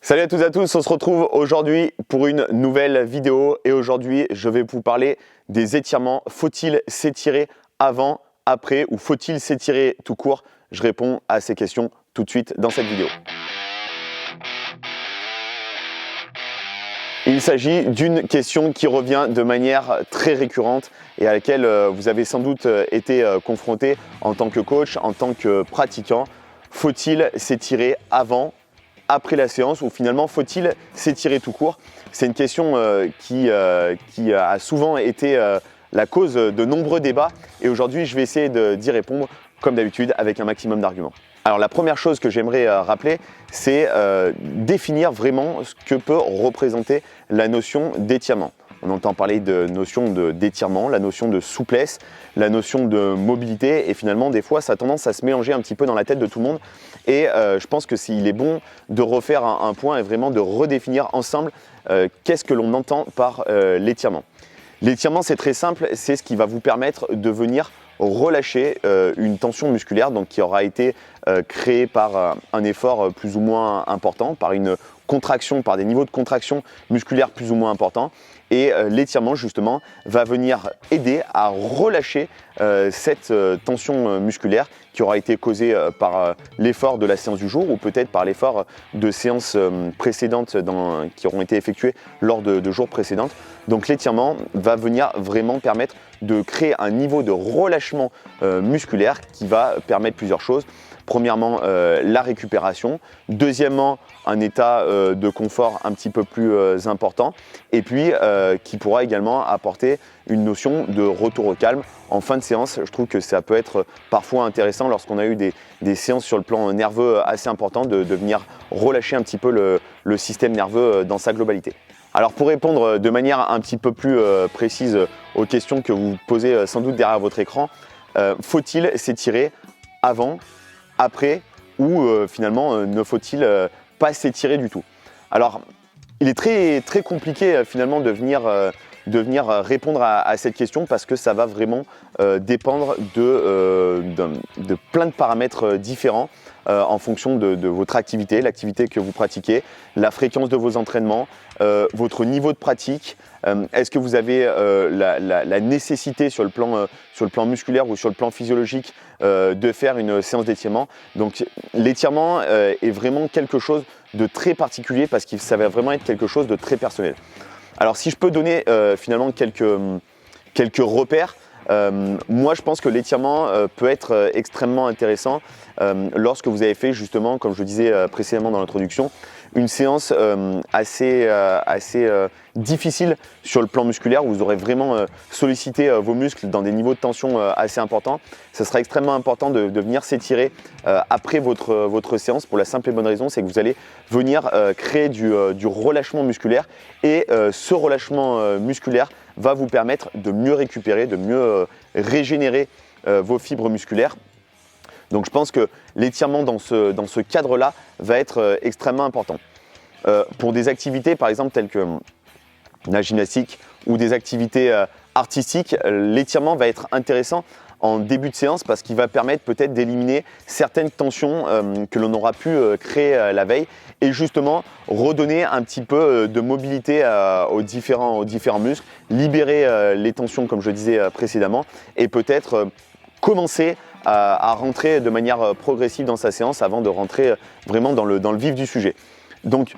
Salut à toutes et à tous, on se retrouve aujourd'hui pour une nouvelle vidéo et aujourd'hui je vais vous parler des étirements. Faut-il s'étirer avant, après ou faut-il s'étirer tout court? Je réponds à ces questions tout de suite dans cette vidéo. Il s'agit d'une question qui revient de manière très récurrente et à laquelle vous avez sans doute été confronté en tant que coach, en tant que pratiquant. Faut-il s'étirer avant, après la séance ou finalement faut-il s'étirer tout court? C'est une question qui a souvent été la cause de nombreux débats et aujourd'hui je vais essayer d'y répondre comme d'habitude avec un maximum d'arguments. Alors la première chose que j'aimerais rappeler, c'est définir vraiment ce que peut représenter la notion d'étirement. On entend parler de notion d'étirement, la notion de souplesse, la notion de mobilité et finalement des fois ça a tendance à se mélanger un petit peu dans la tête de tout le monde et je pense que s'il est bon de refaire un point et vraiment de redéfinir ensemble qu'est-ce que l'on entend par l'étirement. L'étirement c'est très simple, c'est ce qui va vous permettre de venir relâcher une tension musculaire donc qui aura été créée par un effort plus ou moins important, par une contraction, par des niveaux de contraction musculaire plus ou moins importants. Et l'étirement justement va venir aider à relâcher cette tension musculaire qui aura été causée par l'effort de la séance du jour ou peut-être par l'effort de séances précédentes qui auront été effectuées lors de jours précédents. Donc l'étirement va venir vraiment permettre de créer un niveau de relâchement musculaire qui va permettre plusieurs choses. Premièrement, la récupération. Deuxièmement, un état de confort un petit peu plus important. Et puis, qui pourra également apporter une notion de retour au calme. En fin de séance, je trouve que ça peut être parfois intéressant lorsqu'on a eu des séances sur le plan nerveux assez importantes de venir relâcher un petit peu le système nerveux dans sa globalité. Alors pour répondre de manière un petit peu plus précise aux questions que vous posez sans doute derrière votre écran, faut-il s'étirer avant, après ou finalement ne faut-il pas s'étirer du tout? Alors il est très compliqué finalement de venir répondre à cette question parce que ça va vraiment dépendre de plein de paramètres différents en fonction de votre activité, l'activité que vous pratiquez, la fréquence de vos entraînements, votre niveau de pratique. Est-ce que vous avez la nécessité sur le plan musculaire ou sur le plan physiologique de faire une séance d'étirement? Donc l'étirement est vraiment quelque chose de très particulier parce que ça va vraiment être quelque chose de très personnel. Alors si je peux donner finalement quelques repères, moi je pense que l'étirement peut être extrêmement intéressant lorsque vous avez fait justement, comme je le disais précédemment dans l'introduction, une séance assez difficile sur le plan musculaire où vous aurez vraiment sollicité vos muscles dans des niveaux de tension assez importants. Ça sera extrêmement important de venir s'étirer après votre séance pour la simple et bonne raison, c'est que vous allez venir créer du relâchement musculaire et ce relâchement musculaire va vous permettre de mieux récupérer, de mieux régénérer vos fibres musculaires. Donc je pense que l'étirement dans ce cadre-là va être extrêmement important. Pour des activités par exemple telles que la gymnastique ou des activités artistiques, l'étirement va être intéressant en début de séance parce qu'il va permettre peut-être d'éliminer certaines tensions que l'on aura pu créer la veille et justement redonner un petit peu de mobilité aux différents muscles, libérer les tensions comme je disais précédemment et peut-être commencer à rentrer de manière progressive dans sa séance avant de rentrer vraiment dans le vif du sujet. Donc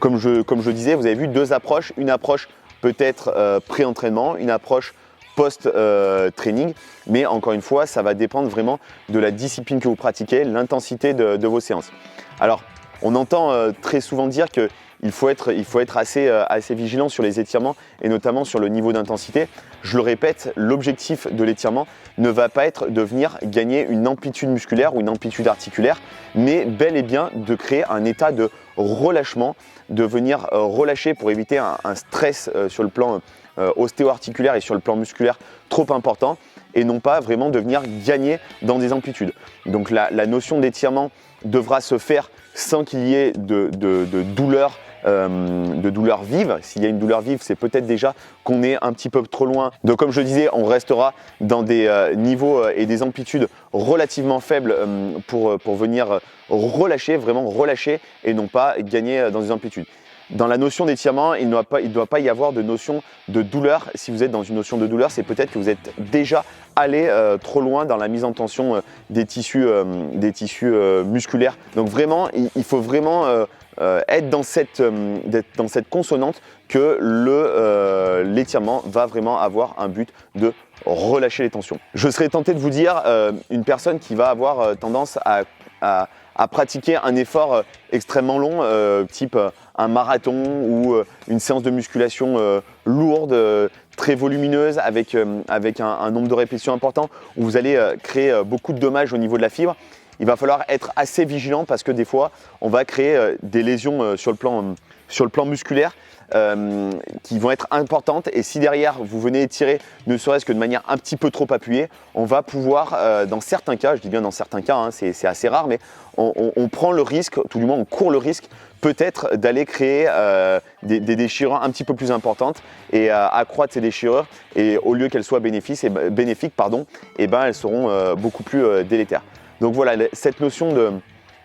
comme je disais, vous avez vu deux approches, une approche peut-être pré-entraînement, une approche post-training, mais encore une fois, ça va dépendre vraiment de la discipline que vous pratiquez, l'intensité de vos séances. Alors, on entend très souvent dire qu'il faut être assez vigilant sur les étirements et notamment sur le niveau d'intensité. Je le répète, l'objectif de l'étirement ne va pas être de venir gagner une amplitude musculaire ou une amplitude articulaire, mais bel et bien de créer un état de relâchement, de venir relâcher pour éviter un stress sur le plan ostéo-articulaire et sur le plan musculaire trop important et non pas vraiment de venir gagner dans des amplitudes. Donc la notion d'étirement devra se faire sans qu'il y ait de douleur vive. S'il y a une douleur vive, c'est peut-être déjà qu'on est un petit peu trop loin. Donc comme je disais, on restera dans des niveaux et des amplitudes relativement faibles pour venir relâcher, vraiment relâcher et non pas gagner dans des amplitudes. Dans la notion d'étirement, il ne doit pas y avoir de notion de douleur. Si vous êtes dans une notion de douleur, c'est peut-être que vous êtes déjà allé trop loin dans la mise en tension des tissus musculaires. Donc vraiment, il faut vraiment être dans cette consonante que l'étirement va vraiment avoir un but de relâcher les tensions. Je serais tenté de vous dire, une personne qui va avoir tendance à pratiquer un effort extrêmement long, type un marathon ou une séance de musculation lourde, très volumineuse, avec un nombre de répétitions important, où vous allez créer beaucoup de dommages au niveau de la fibre. Il va falloir être assez vigilant parce que des fois, on va créer des lésions sur le plan musculaire qui vont être importantes, et si derrière vous venez étirer ne serait-ce que de manière un petit peu trop appuyée, on va pouvoir, dans certains cas, je dis bien dans certains cas, hein, c'est assez rare, mais on prend le risque, tout du moins on court le risque peut-être d'aller créer des déchirures un petit peu plus importantes et accroître ces déchirures, et au lieu qu'elles soient bénéfiques, elles seront beaucoup plus délétères. Donc voilà, cette notion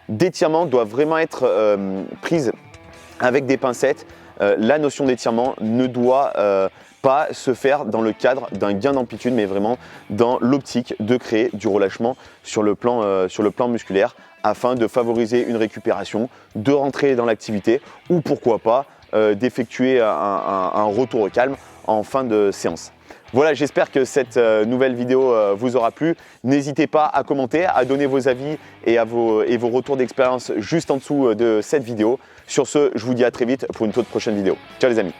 d'étirement doit vraiment être prise avec des pincettes. La notion d'étirement ne doit pas se faire dans le cadre d'un gain d'amplitude, mais vraiment dans l'optique de créer du relâchement sur le plan musculaire, afin de favoriser une récupération, de rentrer dans l'activité, ou pourquoi pas d'effectuer un retour au calme en fin de séance. Voilà, j'espère que cette nouvelle vidéo vous aura plu. N'hésitez pas à commenter, à donner vos avis et vos retours d'expérience juste en dessous de cette vidéo. Sur ce, je vous dis à très vite pour une toute prochaine vidéo. Ciao les amis.